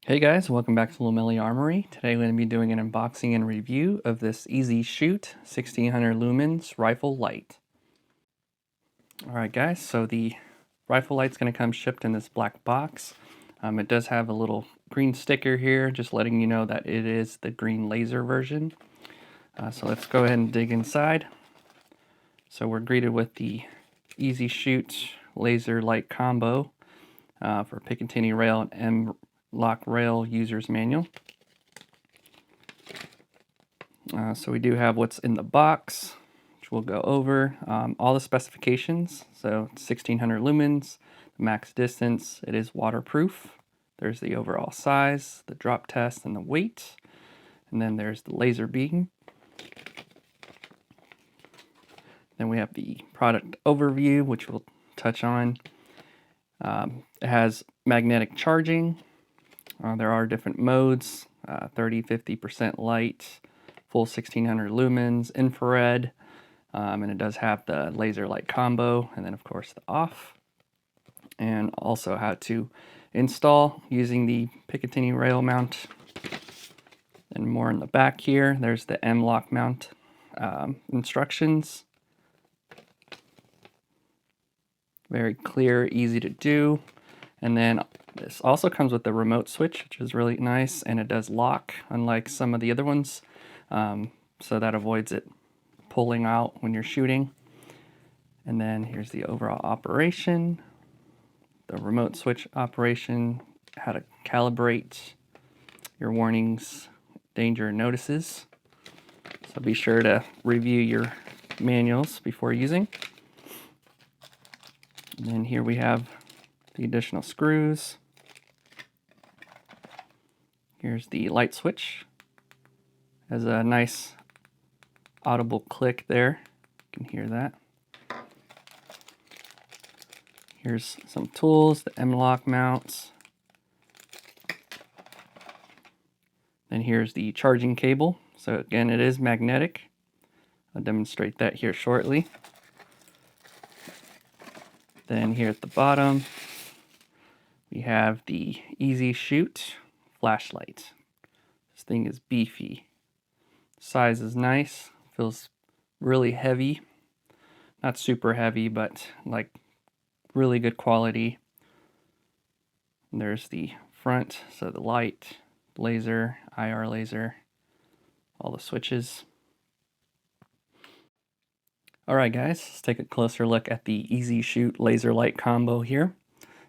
Hey guys, welcome back to Lumens Armory. Today we're going to be doing an unboxing and review of this EZshoot 1600 lumens rifle light. Alright guys, so the rifle light's going to come shipped in this black box. It does have a little green sticker here, just letting you know that it is the green laser version. So let's go ahead and dig inside. So we're greeted with the EZshoot laser light combo for Picatinny rail and M-lock rail user's manual. So we do have what's in the box, which we'll go over. All the specifications, so 1600 lumens, the max distance, it is waterproof. There's the overall size, the drop test, and the weight. And then there's the laser beam. Then we have the product overview, which we'll touch on. It has magnetic charging. There are different modes, 30, 50% light, full 1600 lumens, infrared, and it does have the laser light combo, and then of course the off, and also how to install using the Picatinny rail mount. And more in the back here, there's the M-lock mount instructions. Very clear, easy to do. And then this also comes with the remote switch, which is really nice, and it does lock, unlike some of the other ones. So that avoids it pulling out when you're shooting. And then here's the overall operation, the remote switch operation, how to calibrate your warnings, danger notices. So be sure to review your manuals before using. And then here we have the additional screws. Here's the light switch. Has a nice audible click there. You can hear that. Here's some tools, the M-lock mounts. Then here's the charging cable. So again, it is magnetic. I'll demonstrate that here shortly. Then here at the bottom, we have the EZshoot flashlight. This thing is beefy. Size is nice, feels really heavy. Not super heavy, but like really good quality. And there's the front, so the light, laser, IR laser, all the switches. Alright guys, let's take a closer look at the EZshoot laser light combo here.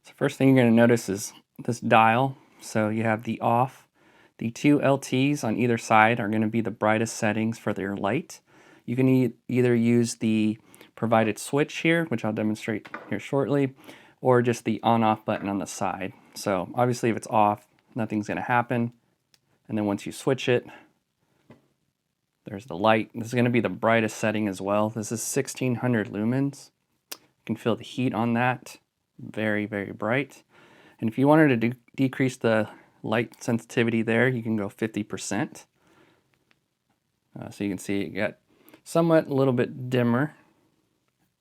So first thing you're going to notice is this dial. So you have the off. The two LTs on either side are going to be the brightest settings for their light. You can either use the provided switch here, which I'll demonstrate here shortly, or just the on-off button on the side. So obviously if it's off, nothing's going to happen. And then once you switch it, there's the light. This is going to be the brightest setting as well. This is 1600 lumens. You can feel the heat on that. Very, very bright. And if you wanted to decrease the light sensitivity there, you can go 50%. So you can see it got somewhat a little bit dimmer.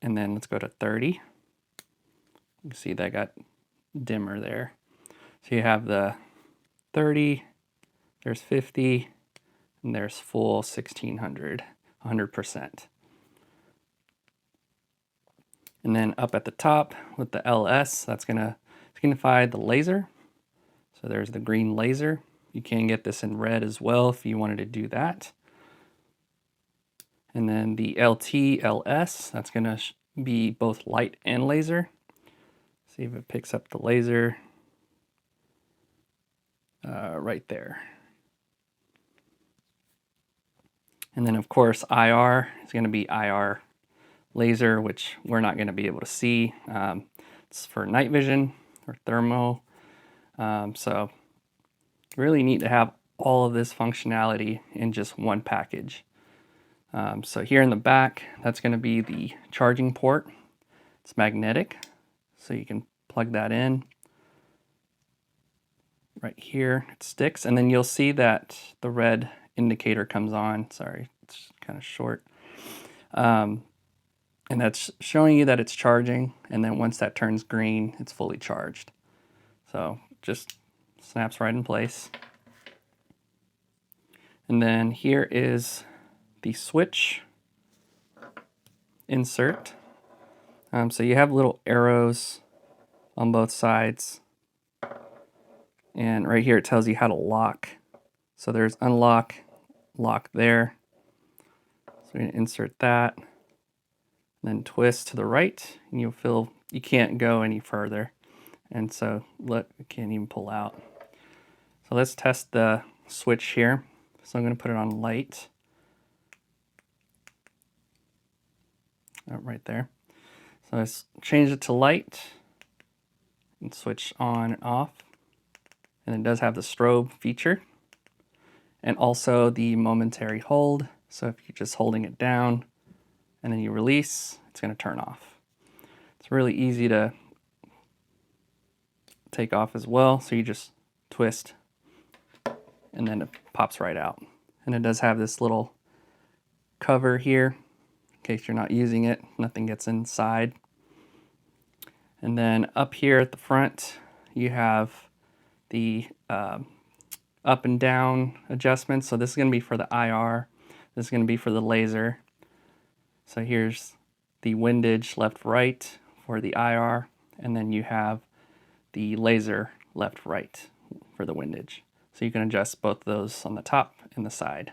And then let's go to 30. You can see that got dimmer there. So you have the 30, there's 50, and there's full 1600, 100%. And then up at the top with the LS, that's going to signify the laser. So there's the green laser. You can get this in red as well if you wanted to do that. And then the LT, LS, that's going to be both light and laser. See if it picks up the laser right there. And then of course IR is going to be IR laser, which we're not going to be able to see. It's for night vision or thermal. So really neat to have all of this functionality in just one package. So here in the back, that's going to be the charging port. It's magnetic, so you can plug that in. Right here, it sticks, and then you'll see that the red indicator comes on. Sorry, it's kind of short. And that's showing you that it's charging, and then once that turns green, it's fully charged. So just snaps right in place. And then here is the switch insert. So you have little arrows on both sides. And right here it tells you how to lock. So there's unlock, lock there. So we're going to insert that. Then twist to the right, and you'll feel you can't go any further. And so look, it can't even pull out. So let's test the switch here. So I'm going to put it on light. Oh, right there. So let's change it to light and switch on and off. And it does have the strobe feature and also the momentary hold. So if you're just holding it down and then you release, it's going to turn off. It's really easy to take off as well. So you just twist and then it pops right out. And it does have this little cover here in case you're not using it, nothing gets inside. And then up here at the front, you have the up and down adjustments. So this is going to be for the IR. This is going to be for the laser. So here's the windage left right for the IR, and then you have the laser left right for the windage. So you can adjust both those on the top and the side.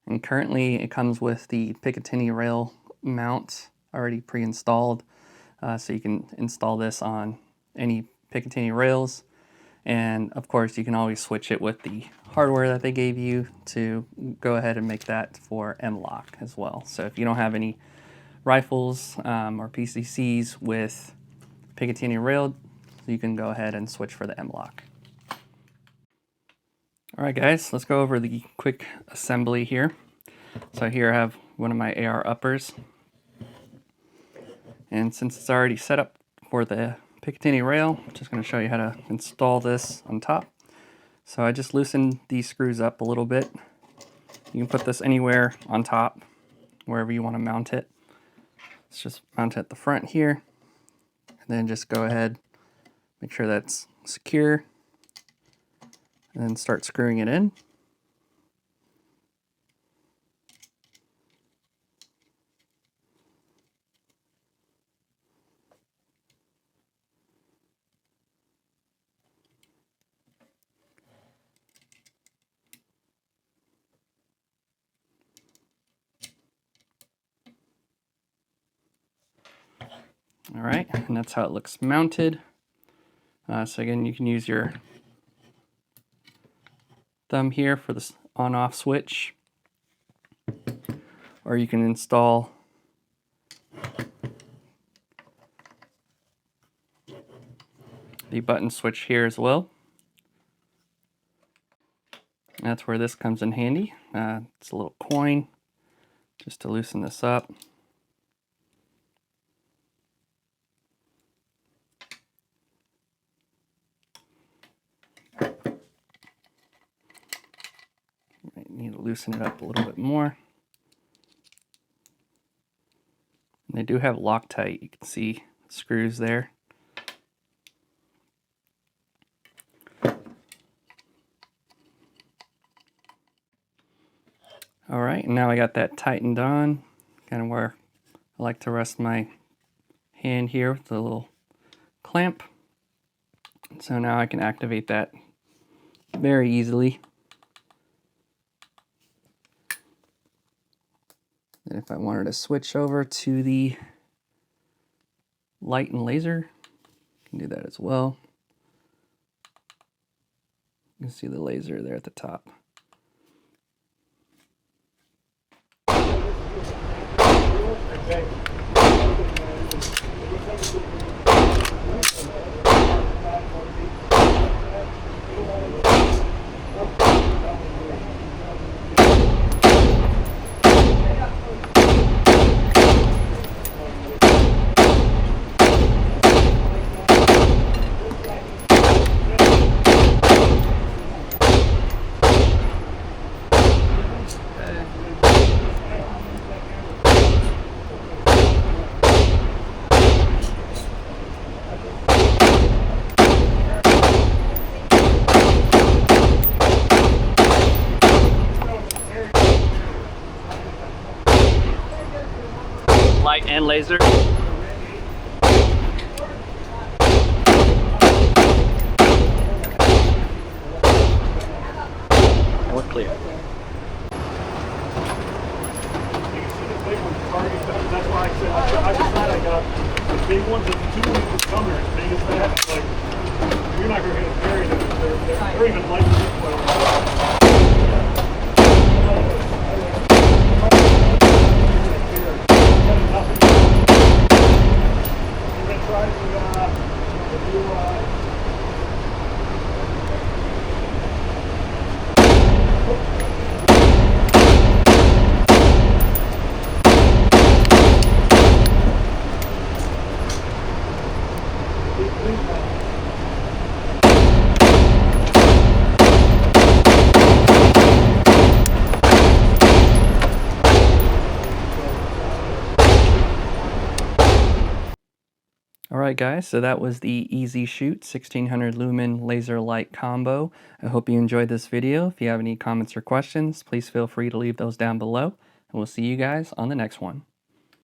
And currently it comes with the Picatinny rail mount already pre-installed. So you can install this on any Picatinny rails. And of course you can always switch it with the hardware that they gave you to go ahead and make that for M-LOK as well. So if you don't have any rifles or PCCs with Picatinny rail, you can go ahead and switch for the M-LOK. Alright guys, let's go over the quick assembly here. So here I have one of my AR uppers. And since it's already set up for the Picatinny rail, I'm just going to show you how to install this on top. So I just loosened these screws up a little bit. You can put this anywhere on top, wherever you want to mount it. Let's just mount it at the front here. And then just go ahead, make sure that's secure. And then start screwing it in. All right, and that's how it looks mounted. So again, you can use your thumb here for this on-off switch, or you can install the button switch here as well. That's where this comes in handy. It's a little coin just to loosen this up. Might need to loosen it up a little bit more. And they do have Loctite. You can see screws there. All right, and now I got that tightened on, kind of where I like to rest my hand here with the little clamp. So now I can activate that very easily. And if I wanted to switch over to the light and laser, I can do that as well. You can see the laser there at the top. Okay. Light and laser. We're clear. That's why I said I decided I got the big ones, and the 2 meters come as big as that. It's like you're not going to carry them. They're even light. You're going to try to do. Alright guys, so that was the EZshoot 1600 lumen laser light combo. I hope you enjoyed this video. If you have any comments or questions, please feel free to leave those down below. And we'll see you guys on the next one.